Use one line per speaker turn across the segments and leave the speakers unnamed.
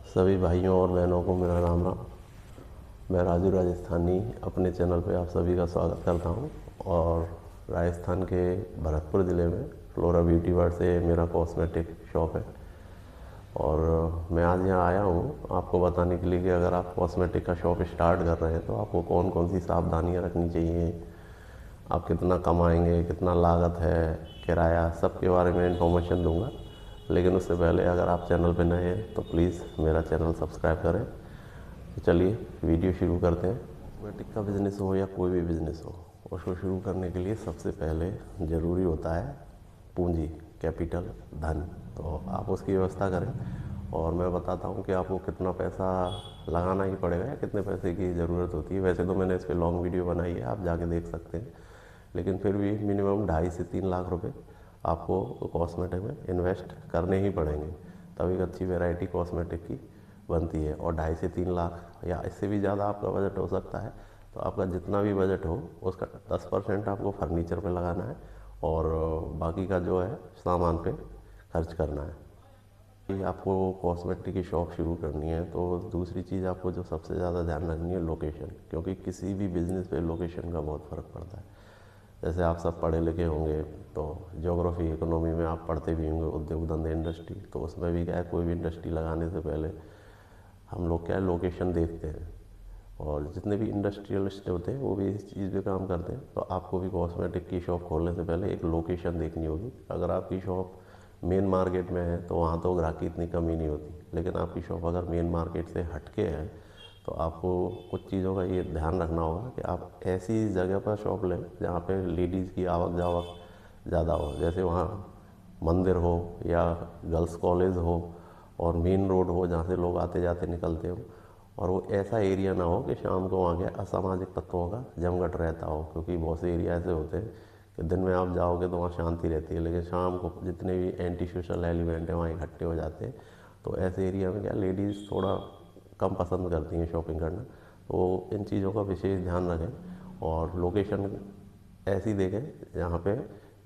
सभी भाइयों और बहनों को मेरा राम राम। मैं राजू राजस्थानी अपने चैनल पे आप सभी का स्वागत करता हूं। और राजस्थान के भरतपुर ज़िले में फ्लोरा ब्यूटी वर्ल्ड से मेरा कॉस्मेटिक शॉप है। और मैं आज यहाँ आया हूँ आपको बताने के लिए कि अगर आप कॉस्मेटिक का शॉप स्टार्ट कर रहे हैं तो आपको कौन कौन सी सावधानियाँ रखनी चाहिए, आप कितना कमाएंगे, कितना लागत है, किराया, सब के बारे में इंफॉर्मेशन दूंगा। लेकिन उससे पहले अगर आप चैनल पर नए हैं तो प्लीज़ मेरा चैनल सब्सक्राइब करें। तो चलिए वीडियो शुरू करते हैं। कॉस्मेटिक का बिज़नेस हो या कोई भी बिज़नेस हो, उसको शुरू करने के लिए सबसे पहले ज़रूरी होता है पूंजी, कैपिटल, धन। तो आप उसकी व्यवस्था करें और मैं बताता हूँ कि आपको कितना पैसा लगाना ही पड़ेगा या कितने पैसे की ज़रूरत होती है। वैसे तो मैंने इस पर लॉन्ग वीडियो बनाई है, आप जाके देख सकते हैं, लेकिन फिर भी मिनिमम 2.5 से 3 लाख रुपए आपको कॉस्मेटिक में इन्वेस्ट करने ही पड़ेंगे, तभी एक अच्छी वैरायटी कॉस्मेटिक की बनती है। और 2.5 से 3 लाख या इससे भी ज़्यादा आपका बजट हो सकता है। तो आपका जितना भी बजट हो उसका 10% आपको फर्नीचर पे लगाना है और बाकी का जो है सामान पे खर्च करना है। कि आपको कॉस्मेटिक की शॉप शुरू करनी है तो दूसरी चीज़ आपको जो सबसे ज़्यादा ध्यान रखनी है लोकेशन, क्योंकि किसी भी बिज़नेस पे लोकेशन का बहुत फ़र्क पड़ता है। जैसे आप सब पढ़े लिखे होंगे तो ज्योग्राफी इकोनॉमी में आप पढ़ते भी होंगे, उद्योग धंधे इंडस्ट्री, तो उसमें भी क्या है, कोई भी इंडस्ट्री लगाने से पहले हम लोग क्या है लोकेशन देखते हैं। और जितने भी इंडस्ट्रियलिस्ट होते हैं वो भी इस चीज़ पे काम करते हैं। तो आपको भी कॉस्मेटिक की शॉप खोलने से पहले एक लोकेशन देखनी होगी। अगर आपकी शॉप मेन मार्केट में है तो वहाँ तो ग्राहक की इतनी कमी नहीं होती, लेकिन आपकी शॉप अगर मेन मार्केट से हटके है तो आपको कुछ चीज़ों का ये ध्यान रखना होगा कि आप ऐसी जगह पर शॉप लें जहाँ पे लेडीज़ की आवक जावक ज़्यादा हो। जैसे वहाँ मंदिर हो या गर्ल्स कॉलेज हो और मेन रोड हो जहाँ से लोग आते जाते निकलते हो। और वो ऐसा एरिया ना हो कि शाम को वहाँ के असामाजिक तत्वों का जमघट रहता हो, क्योंकि बहुत से एरिया ऐसे होते हैं कि दिन में आप जाओगे तो वहाँ शांति रहती है, लेकिन शाम को जितने भी एंटी सोशल एलिमेंट हैं वहाँ इकट्ठे हो जाते हैं। तो ऐसे एरिया में क्या लेडीज़ थोड़ा कम पसंद करती हैं शॉपिंग करना। तो इन चीज़ों का विशेष ध्यान रखें और लोकेशन ऐसी देखें जहाँ पे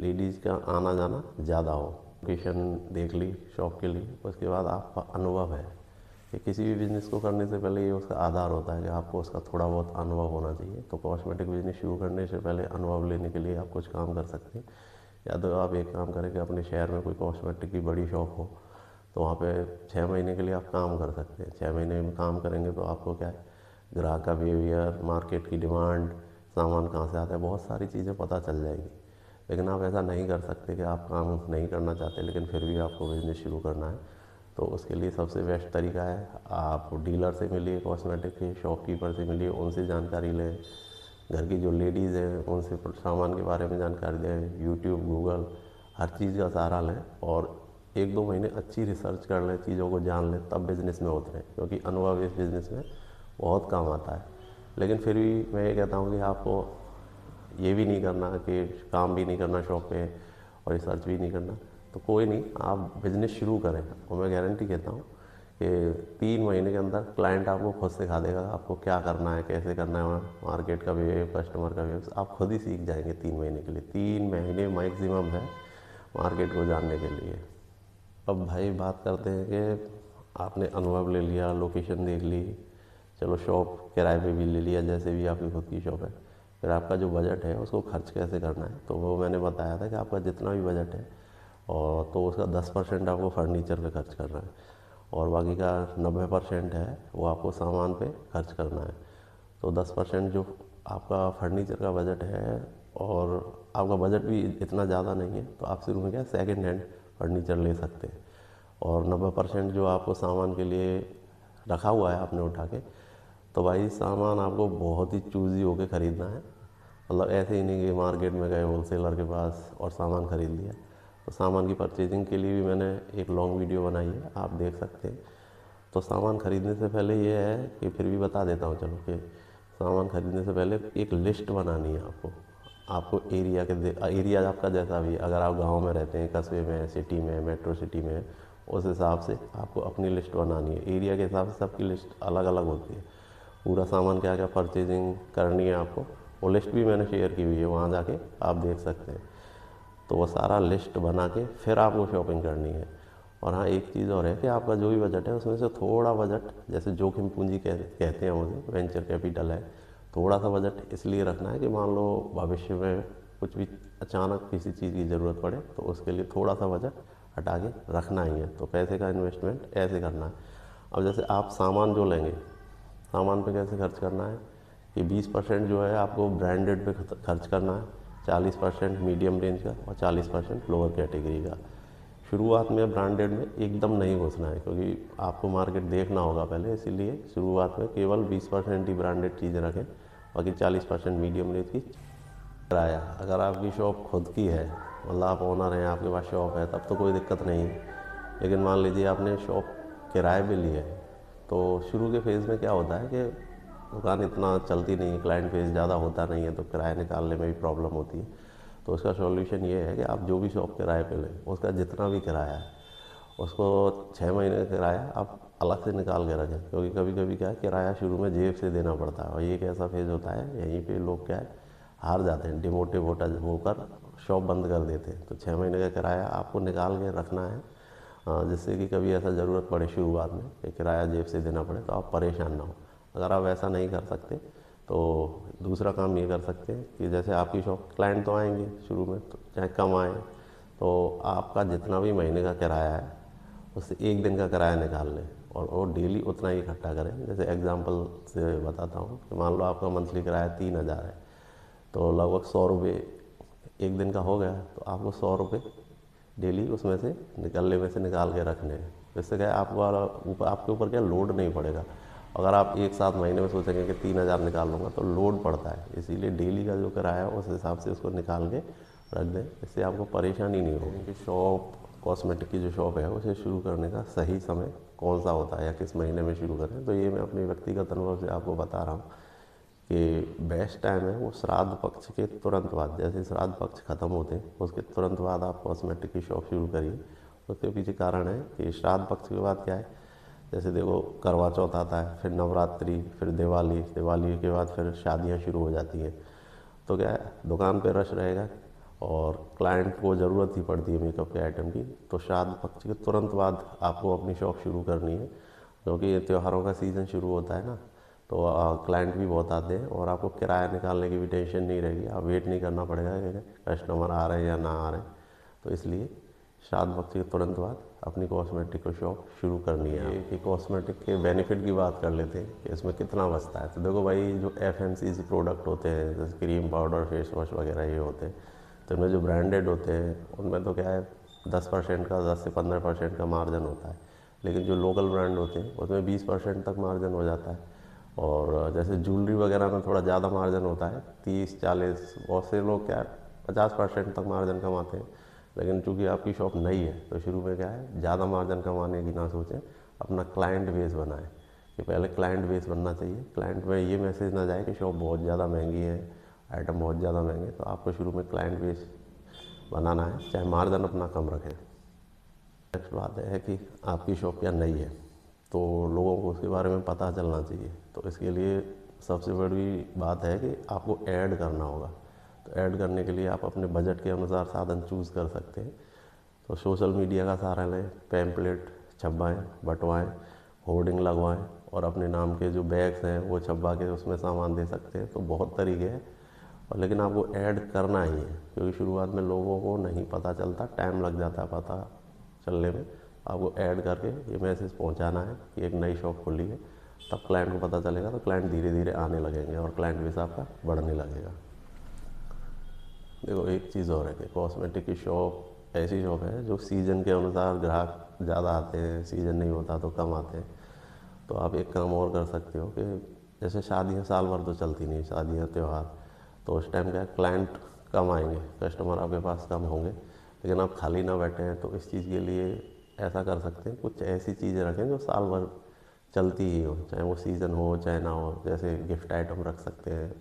लेडीज़ का आना जाना ज़्यादा हो। लोकेशन देख ली शॉप के लिए, उसके बाद आपका अनुभव है कि किसी भी बिज़नेस को करने से पहले ये उसका आधार होता है कि आपको उसका थोड़ा बहुत अनुभव होना चाहिए। तो कॉस्मेटिक बिज़नेस शुरू करने से पहले अनुभव लेने के लिए आप कुछ काम कर सकते हैं। या तो आप एक काम करें कि अपने शहर में कोई कॉस्मेटिक की बड़ी शॉप हो तो वहाँ पे 6 महीने के लिए आप काम कर सकते हैं। 6 महीने में काम करेंगे तो आपको क्या है, ग्राहक का बिहेवियर, मार्केट की डिमांड, सामान कहाँ से आता है, बहुत सारी चीज़ें पता चल जाएगी। लेकिन आप ऐसा नहीं कर सकते कि आप काम नहीं करना चाहते लेकिन फिर भी आपको बिज़नेस शुरू करना है। तो उसके लिए सबसे बेस्ट तरीका है आप डीलर से मिलिए, कॉस्मेटिक के शॉपकीपर से मिलिए, उनसे जानकारी लें। घर की जो लेडीज़ हैं उनसे सामान के बारे में जानकारी लें। यूट्यूब, गूगल, हर चीज़ का सहारा लें और 1-2 महीने अच्छी रिसर्च कर लें, चीज़ों को जान लें, तब बिज़नेस में उतरें, क्योंकि अनुभव इस बिज़नेस में बहुत काम आता है। लेकिन फिर भी मैं ये कहता हूँ कि आपको ये भी नहीं करना कि काम भी नहीं करना शॉप पे और रिसर्च भी नहीं करना, तो कोई नहीं, आप बिज़नेस शुरू करें और मैं गारंटी कहता हूँ कि 3 महीने के अंदर क्लाइंट आपको खुद सिखा देगा आपको क्या करना है, कैसे करना है, मार्केट का बिहेव, कस्टमर का बिहेव, आप खुद ही सीख जाएंगे 3 महीने के लिए। 3 महीने मैक्सिमम है मार्केट को जानने के लिए। अब भाई बात करते हैं कि आपने अनुभव ले लिया, लोकेशन देख ली, चलो शॉप किराए पे भी ले लिया, जैसे भी आपकी खुद की शॉप है, फिर आपका जो बजट है उसको खर्च कैसे करना है। तो वो मैंने बताया था कि आपका जितना भी बजट है और तो उसका 10% आपको फर्नीचर पे खर्च करना है और बाकी का 90% है वो आपको सामान पे खर्च करना है। तो 10% जो आपका फर्नीचर का बजट है और आपका बजट भी इतना ज़्यादा नहीं है, तो आप शुरू में क्या सेकेंड हैंड फर्नीचर ले सकते हैं। और 90% जो आपको सामान के लिए रखा हुआ है आपने उठा के, तो भाई सामान आपको बहुत ही चूज़ी होकर ख़रीदना है। मतलब ऐसे ही नहीं कि मार्केट में गए होलसेलर के पास और सामान ख़रीद लिया। तो सामान की परचेजिंग के लिए भी मैंने एक लॉन्ग वीडियो बनाई है, आप देख सकते हैं। तो सामान ख़रीदने से पहले ये है कि फिर भी बता देता हूँ चलो कि सामान ख़रीदने से पहले एक लिस्ट बनानी है आपको। आपको एरिया आपका जैसा भी, अगर आप गांव में रहते हैं, कस्बे में, सिटी में, मेट्रो सिटी में, उस हिसाब से आपको अपनी लिस्ट बनानी है। एरिया के हिसाब से सबकी लिस्ट अलग अलग होती है। पूरा सामान क्या क्या परचेजिंग करनी है आपको, वो लिस्ट भी मैंने शेयर की हुई है, वहाँ जाके आप देख सकते हैं। तो वो सारा लिस्ट बना के फिर आपको शॉपिंग करनी है। और हाँ, एक चीज़ और है कि आपका जो भी बजट है उसमें से थोड़ा बजट, जैसे जोखिम पूंजी कहते हैं उसे, वेंचर कैपिटल है, थोड़ा सा बजट इसलिए रखना है कि मान लो भविष्य में कुछ भी अचानक किसी चीज़ की ज़रूरत पड़े तो उसके लिए थोड़ा सा बजट हटा के रखना ही है। तो पैसे का इन्वेस्टमेंट ऐसे करना है। अब जैसे आप सामान जो लेंगे, सामान पे कैसे खर्च करना है कि 20% जो है आपको ब्रांडेड पे खर्च करना है, 40% मीडियम रेंज का और 40% लोअर कैटेगरी का। शुरुआत में ब्रांडेड में एकदम नहीं घुसना है, क्योंकि आपको मार्केट देखना होगा पहले, इसीलिए शुरुआत में केवल 20% ही ब्रांडेड चीज़ें रखें, बाकी 40% मीडियम रेंज की। किराया, अगर आपकी शॉप खुद की है, मतलब आप ओनर हैं, आपके पास शॉप है, तब तो कोई दिक्कत नहीं है। लेकिन मान लीजिए आपने शॉप किराए पे ली है, तो शुरू के फेज़ में क्या होता है कि दुकान इतना चलती नहीं है, क्लाइंट फेज़ ज़्यादा होता नहीं है, तो किराया निकालने में भी प्रॉब्लम होती है। तो उसका सॉल्यूशन ये है कि आप जो भी शॉप किराए पे लें, उसका जितना भी किराया है उसको 6 महीने का किराया आप अलग से निकाल के रखें, क्योंकि कभी कभी क्या है, किराया शुरू में जेब से देना पड़ता है और ये एक ऐसा फेज़ होता है यहीं पे लोग क्या है, हार जाते हैं, डिमोटिव होकर शॉप बंद कर देते हैं। तो 6 महीने का किराया आपको निकाल के रखना है, जिससे कि कभी ऐसा ज़रूरत पड़े शुरुआत में कि किराया जेब से देना पड़े तो आप परेशान ना हो। अगर आप ऐसा नहीं कर सकते तो दूसरा काम ये कर सकते हैं कि जैसे आपकी शॉप क्लाइंट तो आएंगे शुरू में, तो चाहे कम आए, तो आपका जितना भी महीने का किराया है उससे एक दिन का किराया निकाल लें और वो डेली उतना ही इकट्ठा करें। जैसे एग्जांपल से बताता हूँ कि मान लो आपका मंथली किराया 3000 है, तो लगभग 100 रुपये एक दिन का हो गया, तो आपको 100 रुपये डेली उसमें से निकलने में से निकाल के रखने हैं। इससे क्या है, आपके ऊपर क्या लोड नहीं पड़ेगा। अगर आप एक साथ महीने में सोचेंगे कि 3000 निकाल लूँगा तो लोड पड़ता है, इसीलिए डेली का जो किराया है उस हिसाब से उसको निकाल के रख दें, इससे आपको परेशानी नहीं होगी। कि शॉप, कॉस्मेटिक की जो शॉप है उसे शुरू करने का सही समय कौन सा होता है या किस महीने में शुरू करें, तो ये मैं अपने व्यक्तिगत अनुभव से आपको बता रहा हूँ कि बेस्ट टाइम है वो श्राद्ध पक्ष के तुरंत बाद। जैसे श्राद्ध पक्ष ख़त्म होते हैं उसके तुरंत बाद आप कॉस्मेटिक की शॉप शुरू करिए। उसके पीछे कारण है कि श्राद्ध पक्ष के बाद क्या है, जैसे देखो करवा चौथ आता है, फिर नवरात्रि, फिर दिवाली, दिवाली के बाद फिर शादियां शुरू हो जाती हैं। तो क्या है, दुकान पे रश रहेगा और क्लाइंट को ज़रूरत ही पड़ती है मेकअप के आइटम की। तो श्राद्ध पक्ष के तुरंत बाद आपको अपनी शॉप शुरू करनी है, क्योंकि त्योहारों का सीज़न शुरू होता है ना, तो क्लाइंट भी बहुत आते हैं और आपको किराया निकालने की भी टेंशन नहीं रहेगी, आप वेट नहीं करना पड़ेगा कि कस्टमर आ रहे हैं या ना आ रहे हैं। तो इसलिए श्राद्ध पक्ष के तुरंत बाद अपनी कॉस्मेटिक को शॉप शुरू करनी है। कि कॉस्मेटिक के बेनिफिट की बात कर लेते हैं कि इसमें कितना बचता है। तो देखो भाई, जो FMCG प्रोडक्ट होते हैं जैसे क्रीम, पाउडर, फेस वॉश वगैरह ये होते हैं, तो इनमें जो ब्रांडेड होते हैं उनमें तो क्या है 10% का, 10 से 15% का मार्जिन होता है। लेकिन जो लोकल ब्रांड होते हैं उसमें 20% तक मार्जिन हो जाता है। और जैसे ज्वेलरी वगैरह में थोड़ा ज़्यादा मार्जिन होता है, 30-40, बहुत से लोग क्या है 50% तक मार्जिन कमाते हैं। लेकिन चूंकि आपकी शॉप नई है तो शुरू में क्या है, ज़्यादा मार्जिन कमाने की ना सोचें, अपना क्लाइंट बेस बनाएं। कि पहले क्लाइंट बेस बनना चाहिए, क्लाइंट में ये मैसेज ना जाए कि शॉप बहुत ज़्यादा महंगी है, आइटम बहुत ज़्यादा महंगे। तो आपको शुरू में क्लाइंट बेस बनाना है, चाहे मार्जिन अपना कम रखें। नेक्स्ट बात है कि आपकी शॉप क्या नई है, तो लोगों को उसके बारे में पता चलना चाहिए। तो इसके लिए सबसे बड़ी बात है कि आपको ऐड करना होगा। तो ऐड करने के लिए आप अपने बजट के अनुसार साधन चूज़ कर सकते हैं। तो सोशल मीडिया का सहारा लें, पैम्पलेट छपवाएँ, बंटवाएँ, होर्डिंग लगवाएँ और अपने नाम के जो बैग्स हैं वो छपवा के उसमें सामान दे सकते हैं। तो बहुत तरीके हैं, और लेकिन आपको ऐड करना ही है, क्योंकि शुरुआत में लोगों को नहीं पता चलता, टाइम लग जाता है पता चलने में। आपको ऐड करके ये मैसेज पहुंचाना है कि एक नई शॉप खुली है, तब क्लाइंट को पता चलेगा, तो क्लाइंट धीरे धीरे आने लगेंगे और क्लाइंट बेस आपका बढ़ने लगेगा। देखो एक चीज़ और है कि कॉस्मेटिक की शॉप ऐसी शॉप है जो सीज़न के अनुसार ग्राहक ज़्यादा आते हैं, सीज़न नहीं होता तो कम आते हैं। तो आप एक काम और कर सकते हो कि जैसे शादियाँ साल भर तो चलती नहीं, शादियाँ त्यौहार, तो उस टाइम क्या क्लाइंट कम आएंगे, कस्टमर आपके पास कम होंगे, लेकिन आप खाली ना बैठे हैं। तो इस चीज़ के लिए ऐसा कर सकते हैं, कुछ ऐसी चीज़ें रखें जो साल भर चलती ही हो, चाहे वो सीज़न हो चाहे ना हो। जैसे गिफ्ट आइटम रख सकते हैं,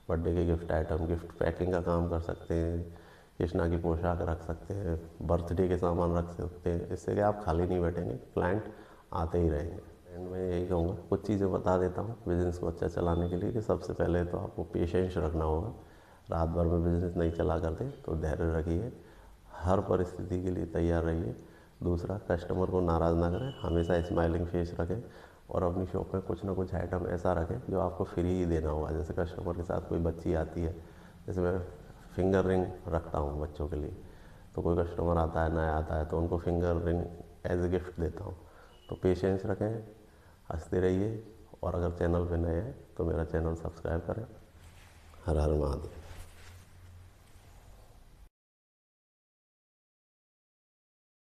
बर्थडे के गिफ्ट आइटम, गिफ्ट पैकिंग का काम कर सकते हैं, कृष्णा की पोशाक रख सकते हैं, बर्थडे के सामान रख सकते हैं। इससे क्या आप खाली नहीं बैठेंगे, क्लाइंट आते ही रहेंगे। एंड मैं यही कहूँगा, कुछ चीज़ें बता देता हूँ बिज़नेस को अच्छा चलाने के लिए कि सबसे पहले तो आपको पेशेंस रखना होगा। रात भर में बिज़नेस नहीं चला करते, तो धैर्य रखिए, हर परिस्थिति के लिए तैयार रहिए। दूसरा, कस्टमर को नाराज़ ना करें, हमेशा स्माइलिंग फेस रखें और अपनी शॉप में कुछ ना कुछ आइटम ऐसा रखें जो आपको फ्री ही देना होगा। जैसे कस्टमर के साथ कोई बच्ची आती है, जैसे मैं फिंगर रिंग रखता हूँ बच्चों के लिए, तो कोई कस्टमर आता है नया आता है तो उनको finger ring as a gift देता हूँ। तो पेशेंस रखें, हंसते रहिए और अगर चैनल पे नए हैं तो मेरा चैनल सब्सक्राइब करें। हर हर महादेव।